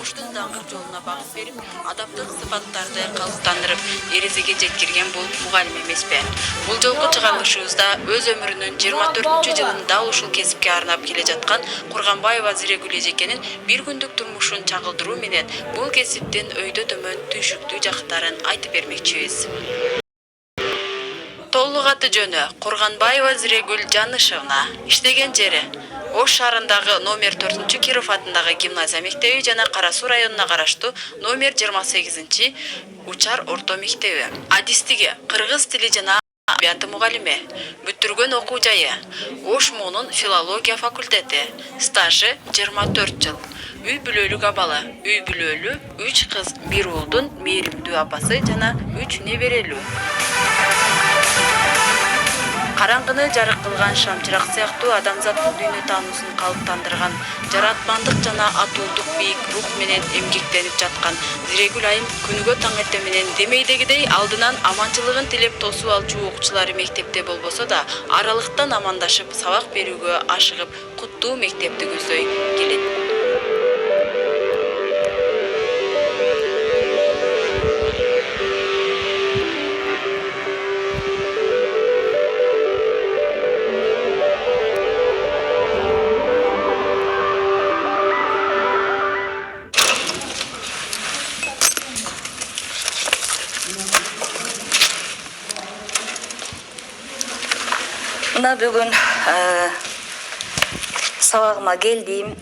жумуштун даңгыр жолуна багыт берип, адамдык сыпаттарды калыптандырып, эрезеге жеткирген бул мугалим эмеспи? Бул жолку чыгарылышыбызда өз өмүрүнүн 24-жылын дал ушул кесипке арнап келе жаткан Курганбаева Зирегүл эжекенин бир күндүк турмушун чагылдыруу менен бул кесиптин өйдө төмөн түйшүктүү жактарын айтып бермекчибиз. Толук аты жөнү Курганбаева Зирегүл Жанышевна. Иштеген жери Ош шаарындагы номер 4 Киров атындагы гимназия мектеби жана Кара Суу районуна караштуу номер 28 Учар орто мектеби. Адистиги кыргыз тили жана адабияты мугалими. Бүттүргөн окуу жайы Ош МУНун филология факультети. Стажы 24 жыл. Үй бүлөлүк абалы. Үй бүлөлүү 3 кыз, 1 уулдун мээримдүү апасы жана 3 неберелүү. Караңгыны жарык кылган шамчырак сыяктуу адамзаттын дүйнө таануусун калыптандырган, жаратмандык жана атуулдук бийик рух менен эмгектенип жаткан Зирегүл айым күнүгө таң эртең менен демейдегидей алдынан аманчылыгын тилеп тосуп алчу окуучулары мектепте болбосо да, аралыктан амандашып сабак берүүгө ашыгып, куттуу мектепти көздөй келет. Мына бүгүн сабагыма келдим.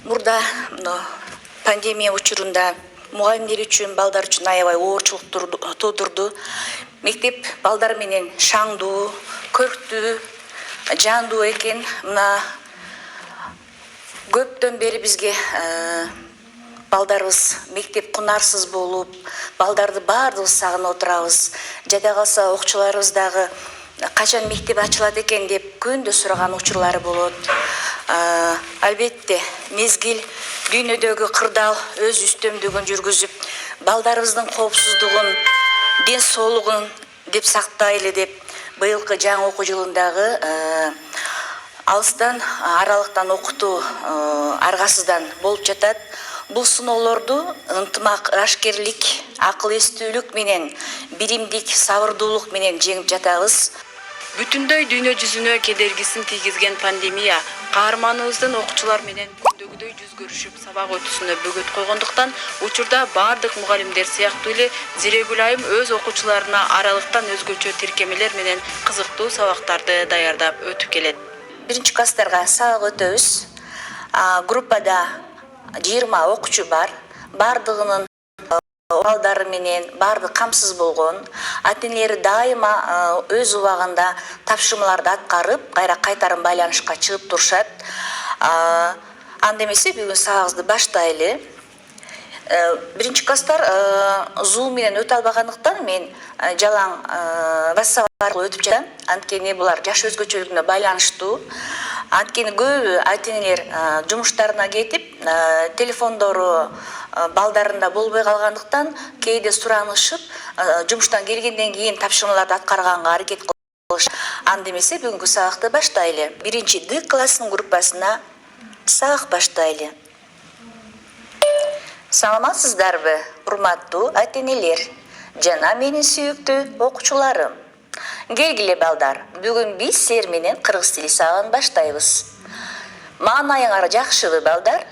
Мурда пандемия учурунда мугалимдер үчүн, балдар үчүн аябай оорчулук туудурду. Мектеп балдар менен шаңдуу, көрктүү, жандуу экен. Мына көптөн бери бизге балдарыбыз мектеп кунарсыз болуп, балдарды баардыгыбыз сагынып отурабыз. Жада калса окуучуларыбыз дагы качан мектеп ачылат экен деп күндө сураган учурлары болот. Албетте мезгил дүйнөдөгү кырдаал өз үстөмдүгүн жүргүзүп, балдарыбыздын коопсуздугун, ден соолугун деп сактайлы деп быйылкы жаңы окуу жылындагы алыстан аралыктан окутуу аргасыздан болуп жатат. Бул сыноолорду ынтымак, ырашкерлик, акыл эстүүлүк менен, биримдик, сабырдуулук менен жеңип жатабыз. Бүтүндөй дүйнө жүзүнө кедергисин тийгизген пандемия каарманыбыздын окуучулар менен күндөгүдөй жүз көрүшүп сабак өтүүсүнө бөгөт койгондуктан учурда баардык мугалимдер сыяктуу эле Зирегүл айым өз окуучуларына аралыктан өзгөчө тиркемелер менен кызыктуу сабактарды даярдап өтүп келет. 1-класстарга сабак өтөбүз. Группада 20 окуучу бар. Бардыгынын балдары менен барды камсыз болгон. Ата-энелери дайыма өз убагында тапшырмаларды аткарып, кайра кайтарым байланышка чыгып турушат. Анда эмесе бүгүн сабагыбызды баштайлы. 1-класстар Zoom менен өтө албагандыктан мен жалаң WhatsApp аркылуу өтүп жатам. Анткени булар жаш өзгөчөлүгүнө байланыштуу. Анткени көбү ата-энелер жумуштарына кетип, телефондору балдарында болбой калгандыктан кээде суранышып, жумуштан келгенден кийин тапшырмаларды аткарганга аракет кылышат. Анда эмесе бүгүнкү сабакты баштайлы. 1-Д класстын группасына сабак баштайлы. Саламатсыздарбы, урматтуу ата-энелер жана менин сүйүктүү окуучуларым. Келгиле балдар, бүгүн биз силер менен кыргыз тили сабагын баштайбыз. Маанайыңар жакшыбы, балдар?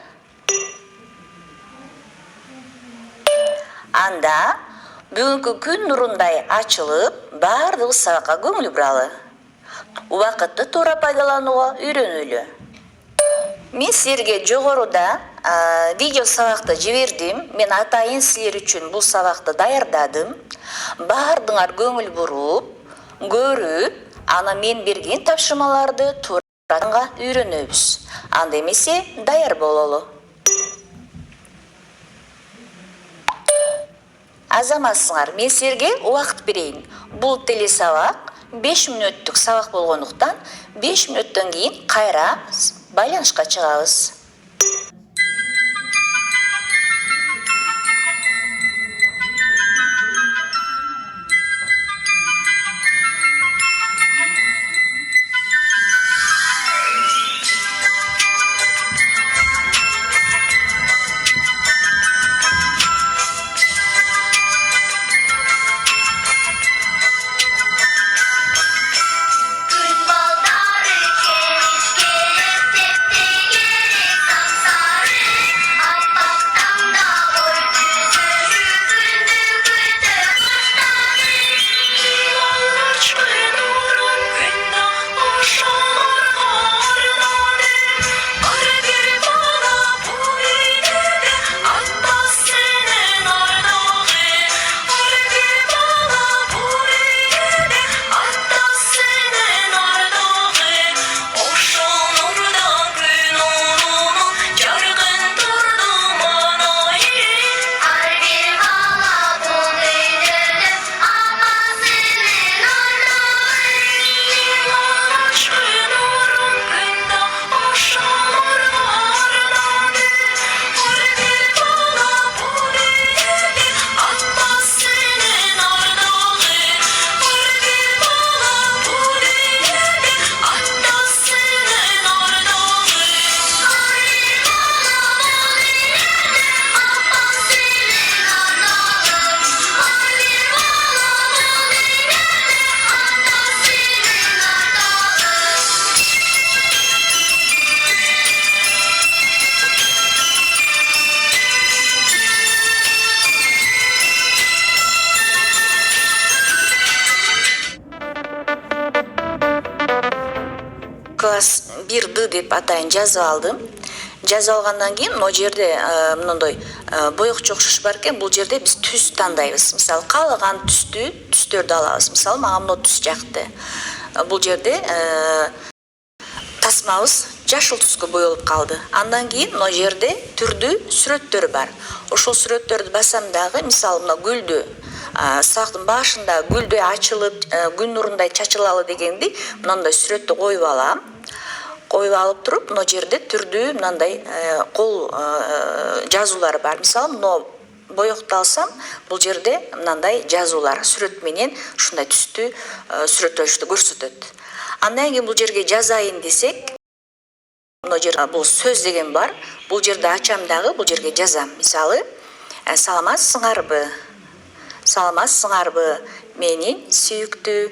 Анда бүгүнкү күн нурундай ачылып, баардыгыбыз сабакка көңүл буралы. Убакытты туура пайдаланууга үйрөнөлү. Мен силерге жогоруда видео сабакты жибердим. Мен атайын силер үчүн бул сабакты даярдадым. Баардыгыңар көңүл буруп, көрүп, ана мен берген тапшырмаларды туура үйрөнөбүз. Анда эмесе даяр бололу. Азаматсыңар, мен силерге убакыт берейин. Бул телесабак 5 мүнөттүк сабак болгондуктан 5 мүнөттөн кийин кайра байланышка чыгабыз. деп атайын жазып алдым. Жазып алгандан кийин могу жерде мындай боёкчу окшош бар экен. Бул жерде биз түс тандайбыз. Мисалы каалаган түстөрдү алабыз. Мисалы мага мына түс жакты. Бул жерде тасмабыз жашыл түскө боелуп калды. Андан кийин мына жерде түрдүү сүрөттөр бар. Ошол сүрөттөрдү бассам дагы, мисалы мына гүлдү сагыктын башында гүлдөй ачылып, күн нурундай чачылалы дегенди мындай сүрөттү коюп алам. Коюп алып туруп, мына жерде түрдүү мындай кол жазуулар бар. Мисалы мына боёкту алсам, бул жерде мындай жазуулар сүрөт менен ушундай түстүү сүрөттөштү көрсөтөт. Андан кийин бул жерге жазайын десек, мына жерде бул сөз деген бар. Бул жерде ачам дагы, бул жерге жазам. Мисалы, саламатсыңарбы? Саламатсыңарбы? Менин сүйүктүү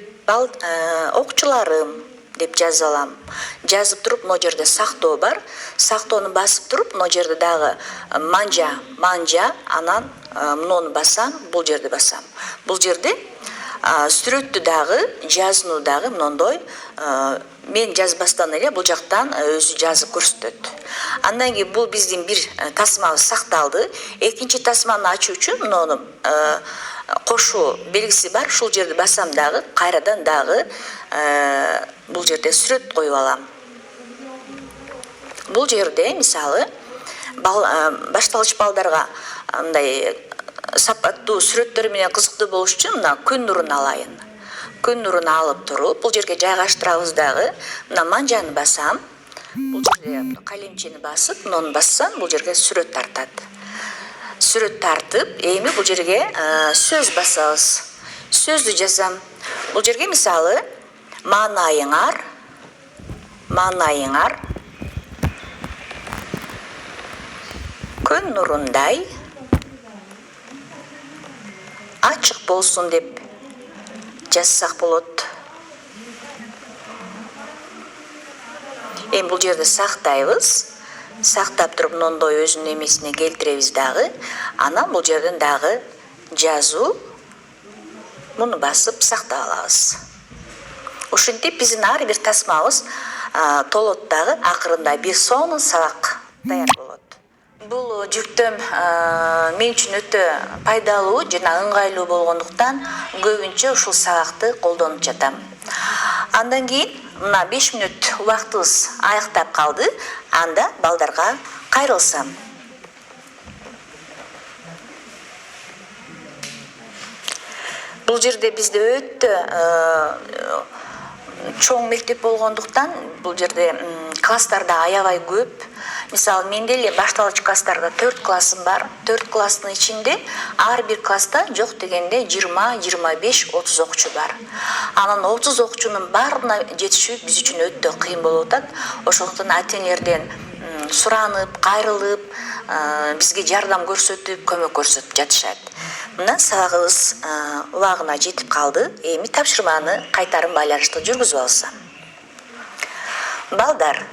окуучуларым деп жазып алам. Жазып туруп, мына жерде сактоо бар. Сактоону басып туруп, мына жерде дагы манжа, анан муну бассам, бул жерде басам. Бул жерде сүрөттү дагы, жазууну дагы мындай мен жазбастан эле бул жактан өзү жазып көрсөтөт. Андан кийин бул биздин бир тасмабыз сакталды. Экинчи тасманы ачуу үчүн муну кошуу белгиси бар. Ушул жерди бассам дагы, кайрадан дагы бул жерде сүрөт коюп алам. Бул жерде мисалы башталгыч балдарга андай сапаттуу сүрөттөр менен кызыктуу болуш үчүн мына күн нурун алайын. Күн нурун алып туруп, бул жерге жайгаштырабыз дагы. Мына манжаны басам. Бул жерде калемчени басып, муну бассам, бул жерге сүрөт тартат. Сүрөт тартып, эми бул жерге сөз басабыз. Сөздү жазам. Бул жерге мисалы маанайыңар күн нурундай ачык болсун деп жазсак болот. Эми бул жерде сактайбыз. Сактап туруп мындай өзүнүн эмесине келтиребиз дагы. Анан бул жерден дагы жазуу муну басып сактап алабыз. Ушинтип биздин ар бир тасмабыз толот дагы, акырында бир сонун сабак даяр болот. Бул жүктөм мен үчүн өтө пайдалуу жана ыңгайлуу болгондуктан көбүнчө ушул сабакты колдонуп жатам. Андан кийин мына 5 мүнөт убактыбыз аяктап калды. Анда балдарга кайрылсам. Бул жерде бизде өтө чоң мектеп болгондуктан бул жерде класстар да аябай көп. Мисалы менде эле башталгыч класстарда 4 классым бар. 4 класстын ичинде ар бир класста жок дегенде 20, 25, 30 окуучу бар. Анан 30 окуучунун баарына жетишүү биз үчүн өтө кыйын болуп атат. Ошондуктан ата-энелерден суранып, кайрылып, бизге жардам көрсөтүп, көмөк көрсөтүп жатышат. Мына сабагыбыз убагына жетип калды. Эми тапшырманы кайтарым байланыштуу жүргүзүп алсам. Балдар,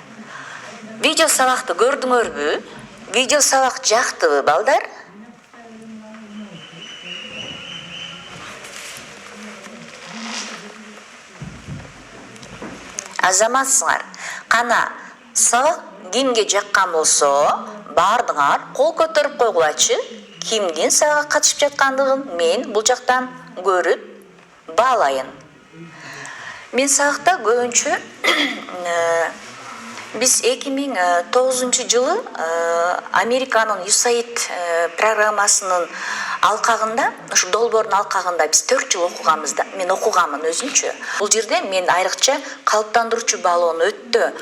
видео сабакты көрдүңөрбү? Видео сабак жактыбы, балдар? Азаматсыңар. Кана, сабак кимге жаккан болсо, баардыгыңар кол көтөрүп койгулачы. Кимдин сабакка катышып жаткандыгын мен бул жактан көрүп баалайын. Мен сабакта көбүнчө биз 2009 жылы Американын USAID программасынын алкагында, ушу долбоордун алкагында биз 4 жыл окуганбыз да. Мен окуганмын өзүнчө. Бул жерде мен айрыкча калыптандыруучу балоону өтө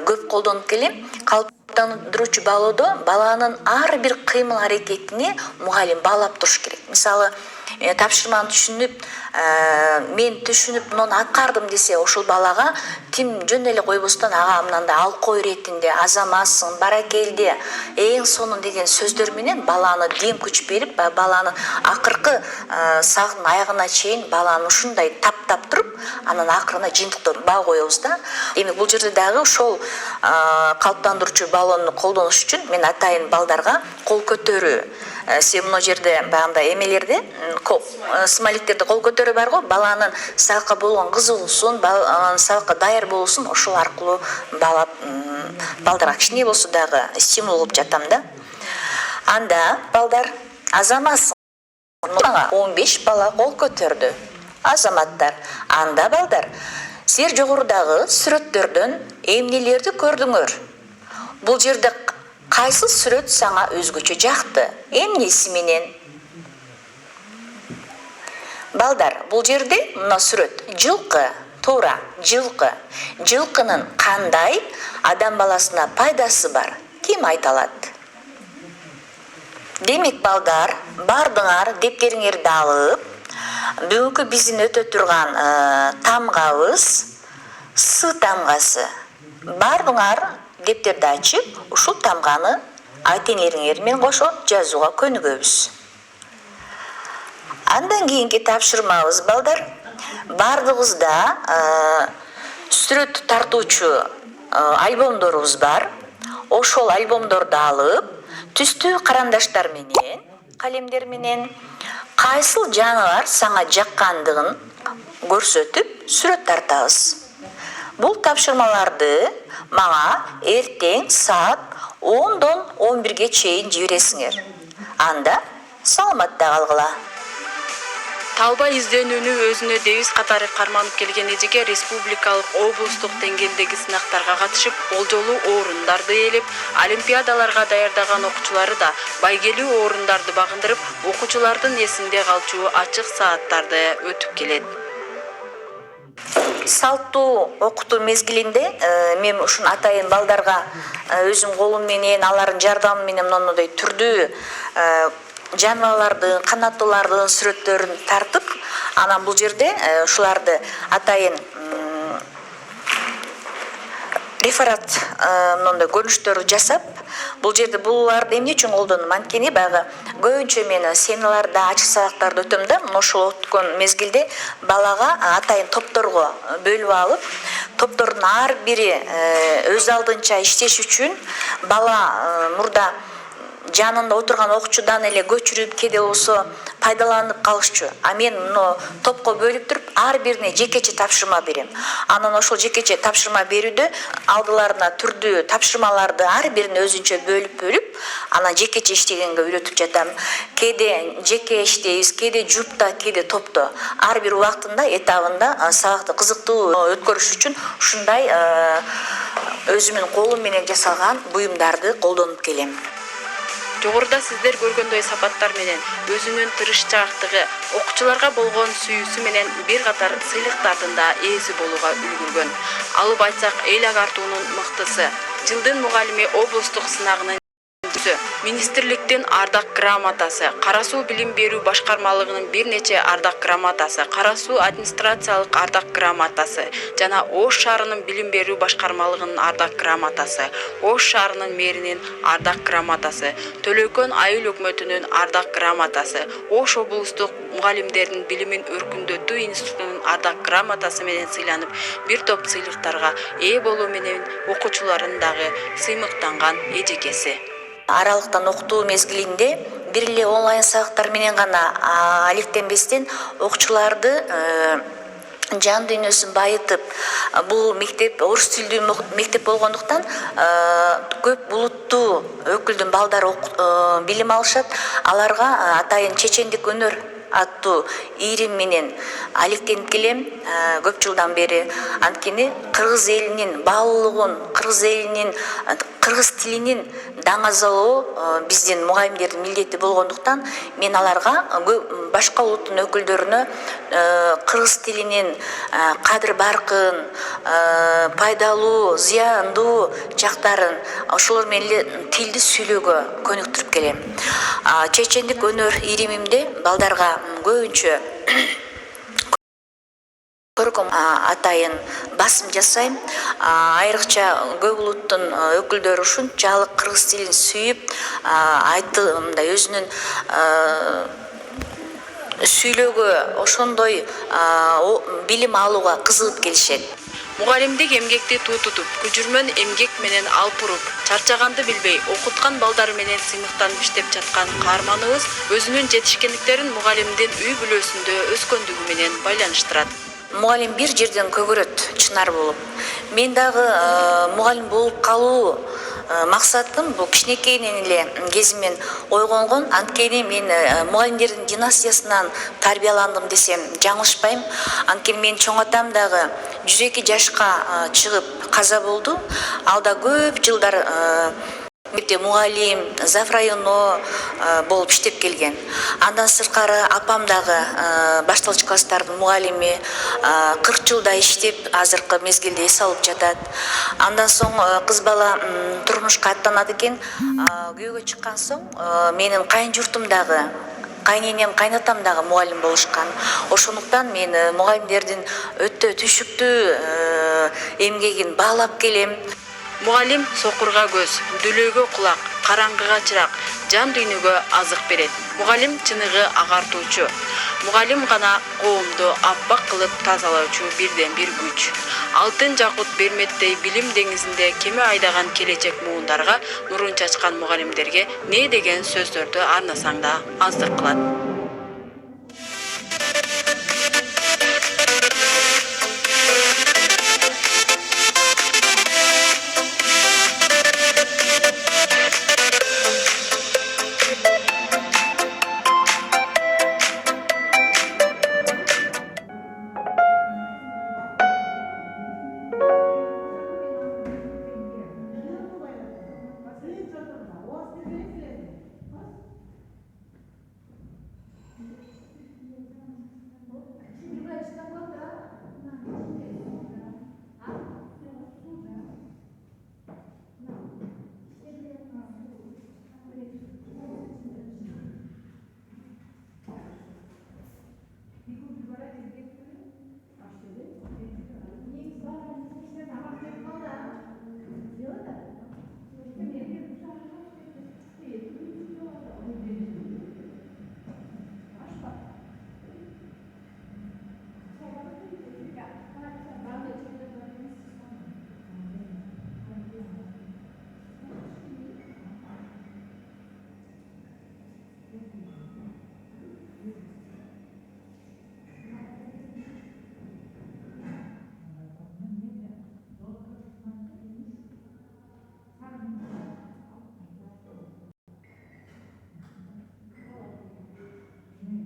көп колдонуп келем. Калыптандыруучу балоодо баланын ар бир кыймыл аракетине мугалим баалап туруш керек. Мисалы, тапшырманы түшүнүп, мен түшүнүп, муну аткардым десе, ошол балага тим жөн эле койбостон ага мындай алкоо иретинде, азаматсың, баракелде, эң сонун деген сөздөр менен баланы дем күч берип, баланын акыркы сагын аягына чейин баланы ушундай таптап туруп, анан акырына жыйынтыктап баа коебуз да. Эми бул жерде дагы ошол калыптандыруучу балоону колдонуш үчүн мен атайын балдарга кол көтөрүү. Себеби мына жерде багында эмелерде смайликтерди кол көтөрүү бар го, баланын сабакка болгон кызыгуусун, сабакка даяр болуусун ошол аркылуу балдарга кичине болсо дагы стимул кылып жатам да. Анда балдар азамат 15 бала кол көтөрдү. Азаматтар, анда балдар, силер жогорудагы сүрөттөрдөн эмнелерди көрдүңөр? Бул жерде кайсы сүрөт сага өзгөчө жакты? Эмнеси менен? Балдар, бул жерде мына сүрөт жылкы, туура, жылкы. Жылкынын кандай адам баласына пайдасы бар? Ким айта алат? Демек балдар, бардыңар дептериңерди алып, бүгүнкү биздин өтө турган тамгабыз С тамгасы. Бардыңар дептерди ачып, ушул тамганы ата-энелериңер менен кошо жазууга көнүгөбүз. Андан кийинки тапшырмабыз балдар, бардыгыбызда сүрөт тартуучу альбомдорубуз бар. Ошол альбомдорду алып, түстүү карандаштар менен, калемдер менен кайсыл жаныбар сага жаккандыгын көрсөтүп сүрөт тартабыз. Бул тапшырмаларды мага эртең саат 10-дон 11-ге чейин жибересиңер. Анда саламатта калгыла. Талба изденүүнү өзүнө девиз катары карманып келген эжеге республикалык, облустук деңгээлдеги сынактарга катышып, болжолуу орундарды ээлеп, олимпиадаларга даярдаган окуучулары да байгелүү орундарды багындырып, окуучулардын эсинде калчу ачык сааттарды өтүп келет. Салттуу окутуу мезгилинде мен ушун атайын балдарга өзүм колум менен, алардын жардамы менен мондай түрдүү жаныбарлардын, канаттуулардын сүрөттөрүн тартып, анан бул жерде ушуларды атайын реферат мондай көрүнүштөрү жасап, бул жерде буларды эмне үчүн колдондум? Анткени баягы көбүнчө мен семиналарда, ачык сабактарды өтөм да, ошол өткөн мезгилде балага атайын топторго бөлүп алып, топтордун ар бири өз алдынча иштеш үчүн бала мурда жанында отурган окуучудан эле көчүрүп, кээде болсо пайдаланып калышчу. А мен муну топко бөлүп туруп, ар бирине жекече тапшырма берем. Анан ошол жекече тапшырма берүүдө алдыларына түрдүү тапшырмаларды ар бирине өзүнчө бөлүп, анан жекече иштегенге үйрөтүп жатам. Кээде жеке иштейбиз, кээде жупта, кээде топто. Ар бир убактында, этабында сабакты кызыктуу өткөрүш үчүн ушундай өзүмдүн колум менен жасалган буюмдарды колдонуп келем. Жогоруда сиздер көргөндөй сапаттар менен өзүнүн тырышчаактыгы, окуучуларга болгон сүйүүсү менен бир катар сыйлыктардын да ээси болууга үлгүргөн. Алып айтсак, эл агартуунун мыктысы, жылдын мугалими облустук сынагынын министрликтин ардак грамотасы, Кара Суу билим берүү башкармалыгынын бир нече ардак грамотасы, Кара Суу администрациялык ардак грамотасы жана Ош шаарынын билим берүү башкармалыгынын ардак грамотасы, Ош шаарынын мэринин ардак грамотасы, Төлөкөн айыл өкмөтүнүн ардак грамотасы, Ош облустук мугалимдердин билимин өркүндөтүү институтунун ардак грамотасы менен сыйланып, бир топ сыйлыктарга ээ болуу менен окуучуларын дагы сыймыктанган эжекеси. Аралыктан окутуу мезгилинде бир эле онлайн сабактар менен гана алектенбестен окуучуларды жан дүйнөсүн байытып, бул мектеп орус тилдүү мектеп болгондуктан көп булуттуу өкүлдүн балдары билим алышат. Аларга атайын чечендик өнөр аттуу ийрим менен алектенип келем көп жылдан бери. Анткени кыргыз элинин баалуулугун, кыргыз элинин кыргыз тилинин даңазалоо биздин мугалимдердин милдети болгондуктан мен аларга башка улуттун өкүлдөрүнө кыргыз тилинин кадыр баркын, пайдалуу, зыяндуу жактарын ошолор менен эле тилди сүйлөөгө көнүктүрүп келем. Чечендик өнөр ийримимде балдарга көбүнчө көркөм атайын басым жасайм. Айрыкча көп улуттун өкүлдөрү ушунчалык кыргыз тилин сүйүп, мындай өзүнүн сүйлөөгө ошондой билим алууга кызыгып келишет. Мугалимдик эмгекти туу тутуп, күжүрмөн эмгек менен алып уруп, чарчаганды билбей, окуткан балдары менен сыймыктанып иштеп жаткан каарманыбыз өзүнүн жетишкендиктерин мугалимдин үй бүлөсүндө өскөндүгү менен байланыштырат. Мугалим бир жерден көгөрөт, чынар болуп. Мен дагы мугалим болуп калуу максатым бул кичинекейинен эле кезимен ойгонгон. Анткени мен мугалимдердин династиясынан тарбияландым десем жаңылышпайм. Анткени менин чоң атам дагы 102 жашка чыгып каза болду. Ал да көп жылдар мектепте мугалим, зав районо болуп иштеп келген. Андан сырткары апам дагы башталгыч класстардын мугалими, 40 жылда иштеп азыркы мезгилде эс алып жатат. Андан соң кыз бала турмушка аттанат экен. Күйөөгө чыккан соң менин кайын журтум дагы, кайненем, кайнатам дагы мугалим болушкан. Ошондуктан мен мугалимдердин өтө түшүктүү эмгегин баалап келем. Мугалим сокурга көз, дүлөөгө кулак, караңгыга чырак, жан дүйнөгө азык берет. Мугалим чыныгы агартуучу. Мугалим гана коомду аппак кылып тазалоочу бирден бир күч. Алтын жакут берметтей билим деңизинде кеме айдаган келечек муундарга нурун чачкан мугалимдерге не деген сөздөрдү арнасаң да аздык кылат.